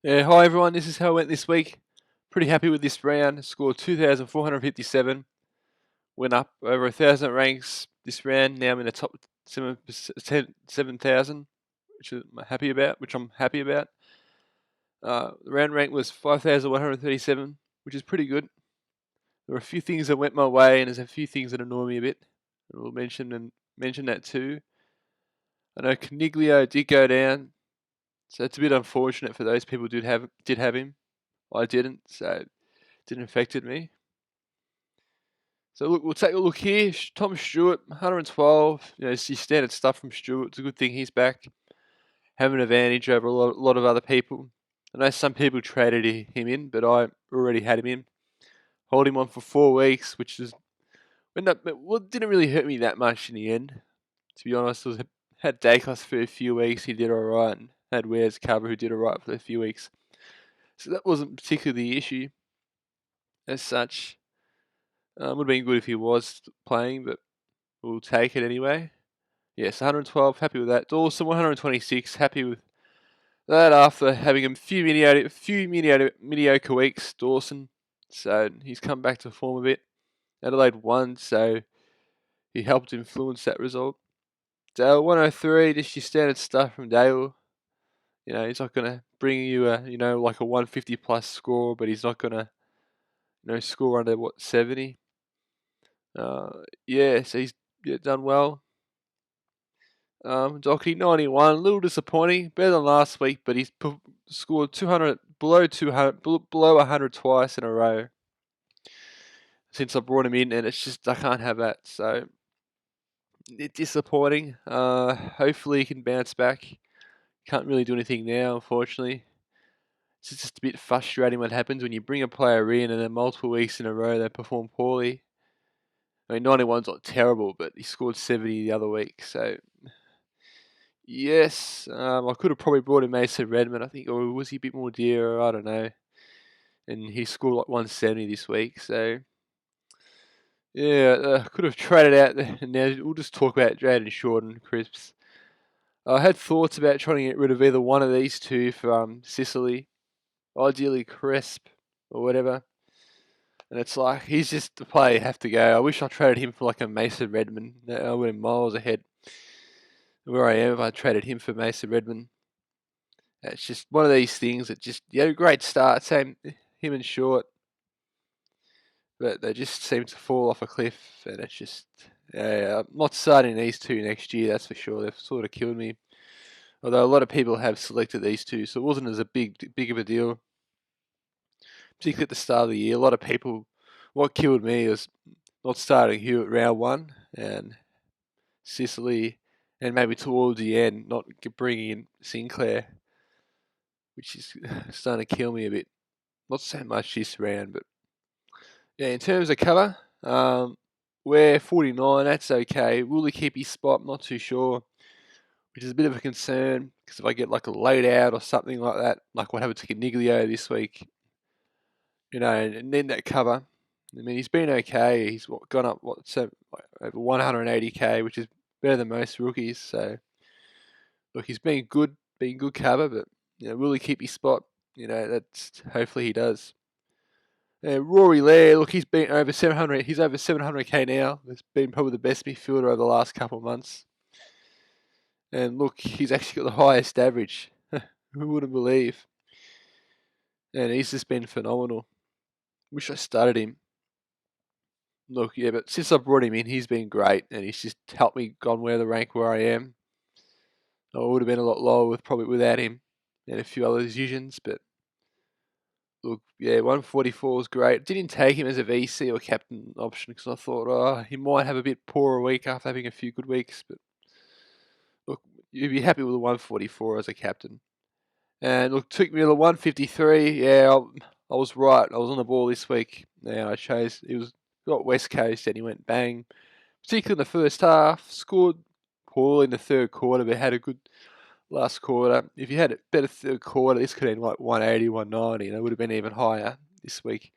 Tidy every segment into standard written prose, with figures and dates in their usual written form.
Yeah, hi everyone, this is how it went this week. Pretty happy with this round. Scored 2,457. Went up over 1,000 ranks this round. Now I'm in the top 7,000, which I'm happy about. The round rank was 5,137, which is pretty good. There were a few things that went my way, and there's a few things that annoy me a bit. And we'll mention that too. I know Caniglio did go down, so it's a bit unfortunate for those people who did have him. I didn't, so it didn't affect me. So look, we'll take a look here. Tom Stewart, 112. You know, it's your standard stuff from Stewart. It's a good thing he's back. Have an advantage over a lot of other people. I know some people traded him in, but I already had him in. Hold him on for 4 weeks, which is didn't really hurt me that much in the end. To be honest, had Dacos for a few weeks. He did all right, and had Ware's cover who did all right for a few weeks. So that wasn't particularly the issue as such. Would have been good if he was playing, but we'll take it anyway. Yes, 112, happy with that. Dawson, 126, happy with that after having a few mediocre weeks, Dawson. So he's come back to form a bit. Adelaide won, so he helped influence that result. Dale, 103, just your standard stuff from Dale. You know, he's not going to bring you like a 150 plus score, but he's not going to, score under, 70. So he's done well. Doherty 91, a little disappointing, better than last week, but he's scored 200 below 100 twice in a row since I brought him in, and it's just I can't have that. So it's disappointing. Hopefully he can bounce back. Can't really do anything now, unfortunately. It's just a bit frustrating what happens when you bring a player in and then multiple weeks in a row they perform poorly. I mean, 91's not terrible, but he scored 70 the other week, so. Yes, I could have probably brought in Mason Redmond, I think, or was he a bit more dear? I don't know. And he scored like 170 this week, so yeah, could have traded out. And now we'll just talk about Drayden Short and Crisps. I had thoughts about trying to get rid of either one of these two for Sicily, ideally Crisp or whatever. And it's like he's just the player you have to go. I wish I traded him for like a Mason Redmond. I would have miles ahead where I am if I traded him for Mason Redmond. It's just one of these things that just, a great start, same him and Short, but they just seem to fall off a cliff, and it's just, I'm not starting these two next year, that's for sure. They've sort of killed me. Although a lot of people have selected these two, so it wasn't as big of a deal. Particularly at the start of the year, a lot of people, what killed me was not starting Hugh at round 1, and Sicily, and maybe towards the end, not bringing in Sinclair, which is starting to kill me a bit. Not so much this round, but yeah, in terms of cover, we're 49, that's okay. Will he keep his spot? Not too sure, which is a bit of a concern, because if I get like a laid out or something like that, like what happened to Caniglio this week, and then that cover, I mean, he's been okay. He's gone up, over 180k, which is better than most rookies, so look, he's been good cover, but, will he keep his spot? That's hopefully he does. Rory Laird, look, he's been over 700. He's over 700k now. He's been probably the best midfielder over the last couple of months. And look, he's actually got the highest average. Who wouldn't believe? And he's just been phenomenal. Wish I started him. Look, yeah, but since I brought him in, he's been great, and he's just helped me gone where the rank where I am. I would have been a lot lower probably without him and a few other decisions, but look, yeah, 144 is great. Didn't take him as a VC or captain option because I thought, he might have a bit poorer week after having a few good weeks. But look, you'd be happy with a 144 as a captain. And look, took me to the 153. Yeah, I was right. I was on the ball this week. Yeah, I chose. It was got West Coast and he went bang. Particularly in the first half, scored poorly in the third quarter, but had a good last quarter. If you had a better third quarter, this could have been like 180, 190, and it would have been even higher this week.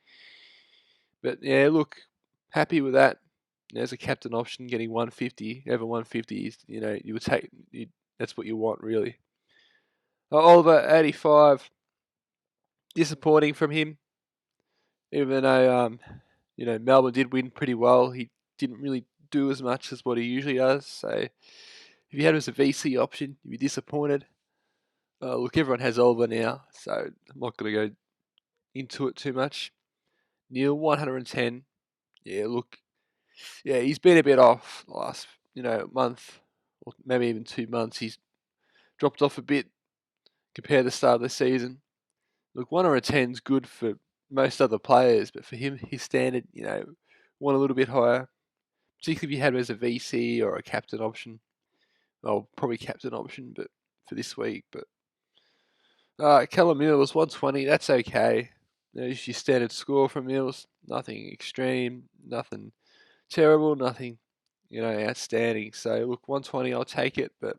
But yeah, look, happy with that. As a captain option, getting 150 over 150 is, you would that's what you want really. Oliver 85. disappointing from him. Even though Melbourne did win pretty well, he didn't really do as much as what he usually does. So if you had him as a VC option, you'd be disappointed. Look, everyone has Oliver now, so I'm not going to go into it too much. Neil, 110. Yeah, look, yeah, he's been a bit off the last, month, or maybe even 2 months. He's dropped off a bit compared to the start of the season. Look, 110 is good for most other players, but for him, his standard, one a little bit higher, particularly if you had him as a VC or a captain option. Well, probably captain option, but for this week. But Callum Mills, 120, that's okay. It's your standard score from Mills. Nothing extreme, nothing terrible, nothing, outstanding. So look, 120, I'll take it, but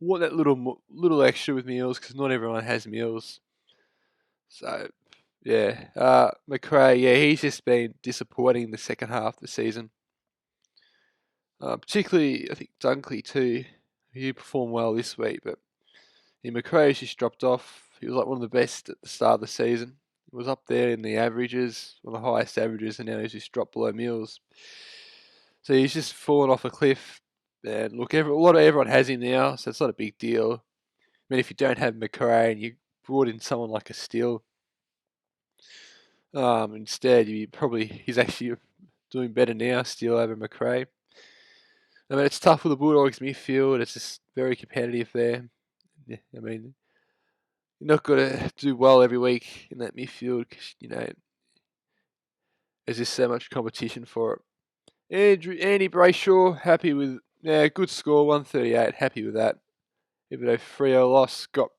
want that little extra with Mills because not everyone has Mills. So yeah, McRae, yeah, he's just been disappointing the second half of the season. Particularly, I think Dunkley too. He performed well this week, but McRae's just dropped off. He was like one of the best at the start of the season. He was up there in the averages, one of the highest averages, and now he's just dropped below Mills. So he's just fallen off a cliff. And look, everyone has him now, so it's not a big deal. I mean, if you don't have McRae and you brought in someone like a Steele, instead, he's actually doing better now, Steele over McRae. I mean, it's tough with the Bulldogs midfield. It's just very competitive there. Yeah, I mean, you're not going to do well every week in that midfield because, there's just so much competition for it. Andy Brayshaw, happy with, good score, 138, happy with that. Even though Freo lost, got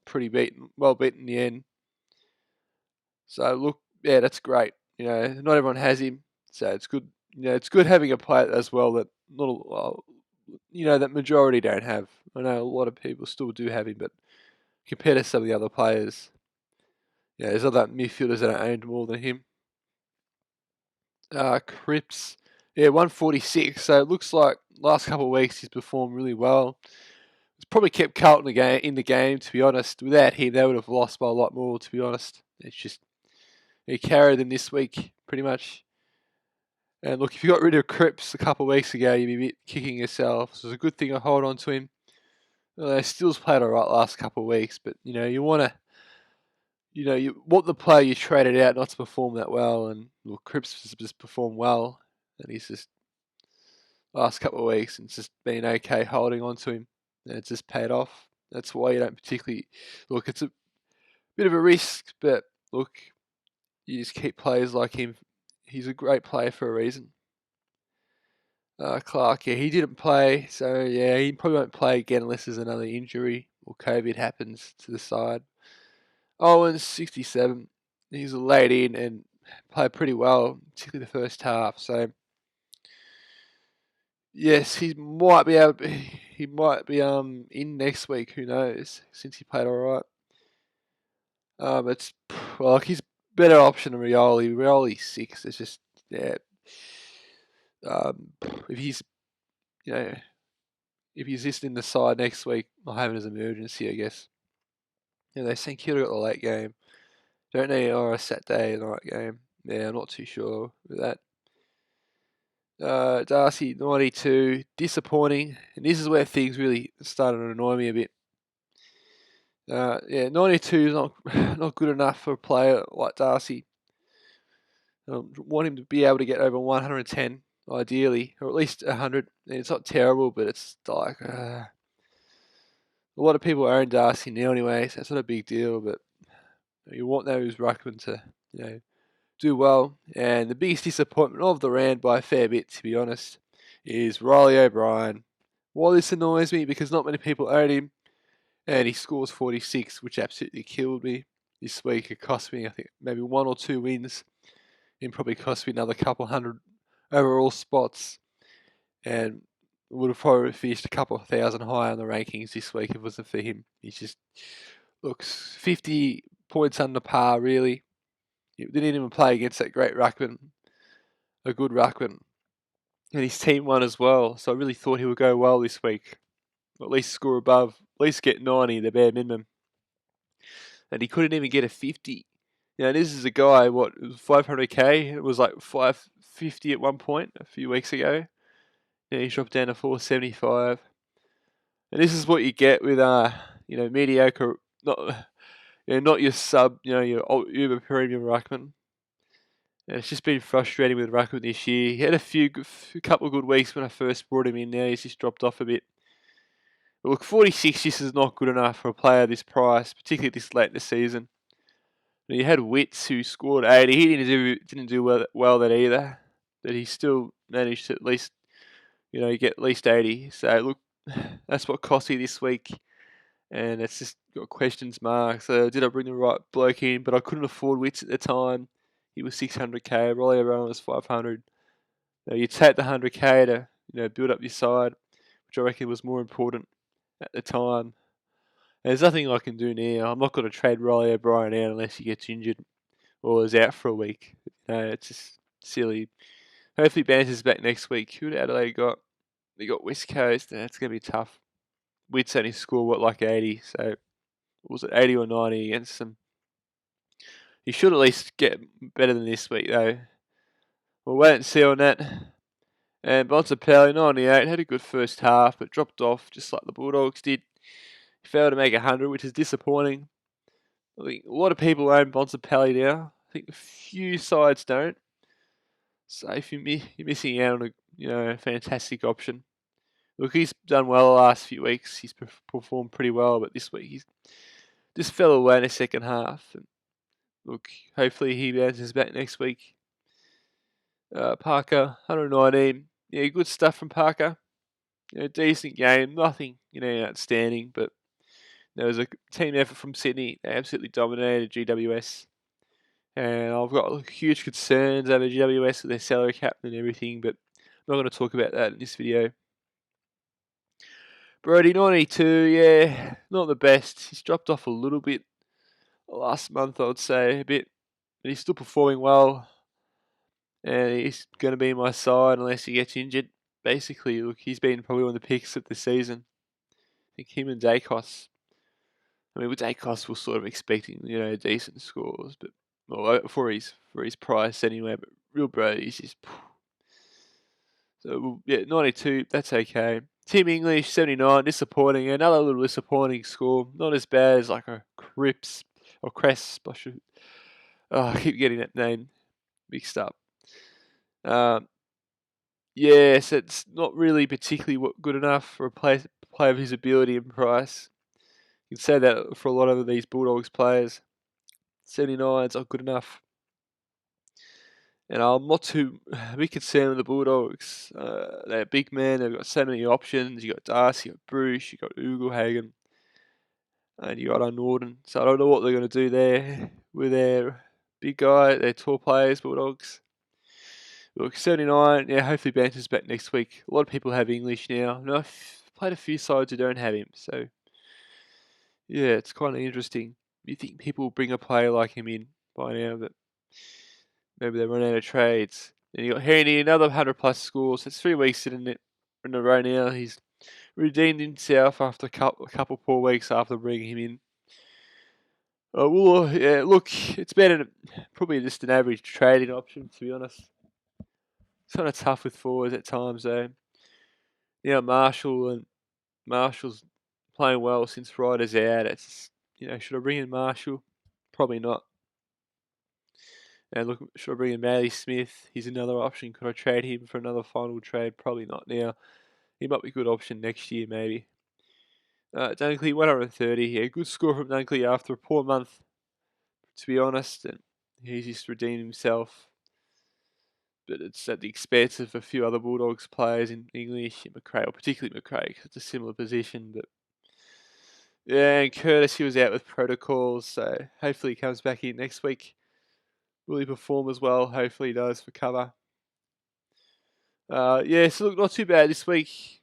well beaten in the end. So look, yeah, that's great. Not everyone has him, so it's good. It's good having a player as well that that majority don't have. I know a lot of people still do have him, but compared to some of the other players, there's other midfielders that are owned more than him. Cripps, 146. So it looks like last couple of weeks he's performed really well. It's probably kept Carlton in the game, to be honest. Without him, they would have lost by a lot more, to be honest. It's just he carried them this week, pretty much. And look, if you got rid of Cripps a couple of weeks ago, you'd be a bit kicking yourself. So it's a good thing to hold on to him. Steele's played all right last couple of weeks, but you want to, you want the player you traded out not to perform that well. And look, Cripps has just performed well, and he's just last couple of weeks and it's just been okay holding on to him, and it's just paid off. That's why you don't particularly look. It's a bit of a risk, but look, you just keep players like him. He's a great player for a reason. Clark, he didn't play, so he probably won't play again unless there's another injury or COVID happens to the side. Owen's 67. He's laid in and played pretty well, particularly the first half. So yes, he might be in next week. Who knows? Since he played all right. It's he's better option than Rioli. Rioli's 6. It's just if he's if he's just in the side next week, I'll have it as an emergency, I guess. They think he'll got the late game. Don't need a Saturday night game. Yeah, I'm not too sure with that. Darcy, 92, disappointing. And this is where things really started to annoy me a bit. 92 is not good enough for a player like Darcy. I want him to be able to get over 110, ideally, or at least 100. And it's not terrible, but it's like a lot of people own Darcy now anyway, so it's not a big deal. But you want those ruckmen to, do well. And the biggest disappointment of the round by a fair bit, to be honest, is Riley O'Brien. Why this annoys me, because not many people own him, and he scores 46, which absolutely killed me this week. It cost me, I think, maybe 1 or 2 wins, and probably cost me another couple hundred overall spots, and would have probably finished a couple of thousand higher on the rankings this week if it wasn't for him. He just looks 50 points under par, really. He didn't even play against that great ruckman, a good ruckman. And his team won as well, so I really thought he would go well this week. Or at least score above, at least get 90, the bare minimum. And he couldn't even get a 50. Yeah, this is a guy, what, it was 500k? It was like 550 at one point a few weeks ago. Yeah, he dropped down to 475. And this is what you get with, mediocre, not your sub, your uber premium ruckman. And it's just been frustrating with ruckman this year. He had a couple of good weeks when I first brought him in. Now he's just dropped off a bit. But look, 46 just is not good enough for a player this price, particularly this late in the season. You had Witts who scored 80. He didn't do well that either, but he still managed to at least get at least 80. So look, that's what cost me this week, and it's just got questions marks. So did I bring the right bloke in? But I couldn't afford Witts at the time. He was 600k. Rolly O'Brien was 500. You take the 100k to build up your side, which I reckon was more important at the time. There's nothing I can do now. I'm not going to trade Rolly O'Brien out unless he gets injured or is out for a week. It's just silly. Hopefully Banter's back next week. Who Adelaide got? They got West Coast. That's going to be tough. Witts only scored, like 80? So was it 80 or 90 against them? He should at least get better than this week, though. We'll wait and see on that. And Bontempelli, 98, had a good first half, but dropped off just like the Bulldogs did. He failed to make 100, which is disappointing. I think a lot of people own Bontempelli now. I think a few sides don't. So if you're missing out on a fantastic option. Look, he's done well the last few weeks. He's performed pretty well, but this week he's just fell away in the second half. And look, hopefully he bounces back next week. Parker, 119. Yeah, good stuff from Parker. Decent game. Nothing, outstanding, but there was a team effort from Sydney. They absolutely dominated GWS. And I've got huge concerns over GWS with their salary cap and everything, but I'm not going to talk about that in this video. Brody, 92, yeah, not the best. He's dropped off a little bit last month, I would say, a bit. But he's still performing well. And he's going to be in my side unless he gets injured. Basically, look, he's been probably one of the picks of the season. I think him and Dacos. I mean, with Dacos, we're sort of expecting, decent scores, but for his price anyway. But real Brody's just. So yeah, 92. That's okay. Tim English, 79. Disappointing. Another little disappointing score. Not as bad as like a Cripps or Cresp. I keep getting that name mixed up. Yes, it's not really particularly good enough for a player of his ability and price. You can say that for a lot of these Bulldogs players. 79's not good enough. And I'm not too big concerned with the Bulldogs. They're a big man. They've got so many options. You got Darcy, you got Bruce, you got Ugelhagen, and you got Norden. So I don't know what they're going to do there with their big guy, their tall players, Bulldogs. Look, 79. Yeah, hopefully Banter's back next week. A lot of people have English now. And I've played a few sides who don't have him. So yeah, it's kind of interesting. You think people will bring a player like him in by now, but maybe they run out of trades. And you got Haney, another 100+ scores. It's 3 weeks in a row now. He's redeemed himself after a couple poor weeks after bringing him in. Well, yeah, look, it's better probably just an average trading option, to be honest. It's kind of tough with forwards at times, though. Marshall's playing well since Ryder's out. It's should I bring in Marshall? Probably not. And look, should I bring in Maley Smith? He's another option. Could I trade him for another final trade? Probably not now. He might be a good option next year, maybe. Dunkley, 130. Yeah, good score from Dunkley after a poor month, to be honest. And he's just redeemed himself. But it's at the expense of a few other Bulldogs players in English, McRae, or particularly McRae, because it's a similar position. But yeah, and Curtis, he was out with protocols, so hopefully he comes back in next week. Will he perform as well? Hopefully he does for cover. So look, not too bad this week.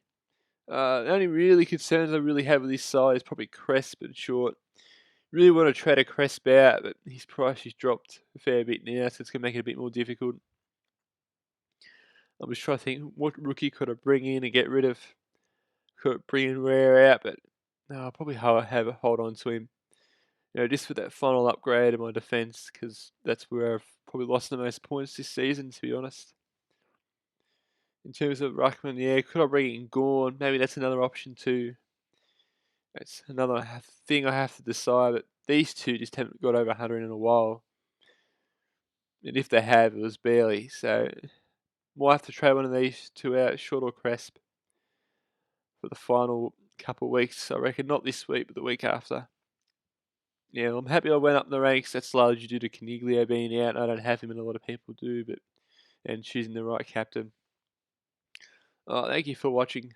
The only really concerns I really have with this side is probably Cresp and Short. Really want to trade a Cresp out, but his price has dropped a fair bit now, so it's going to make it a bit more difficult. I'm just trying to think, what rookie could I bring in and get rid of? Could I bring in Rare out, but no, I'll probably hold on to him. just with that final upgrade in my defence, because that's where I've probably lost the most points this season, to be honest. In terms of ruckman, could I bring in Gorn? Maybe that's another option too. It's another thing I have to decide, but these two just haven't got over 100 in a while. And if they have, it was barely. So might have to trade one of these two out, Short or Cresp, for the final couple of weeks. I reckon not this week, but the week after. Yeah, I'm happy I went up in the ranks. That's largely due to Caniglio being out. I don't have him, and a lot of people do, and choosing the right captain. Thank you for watching.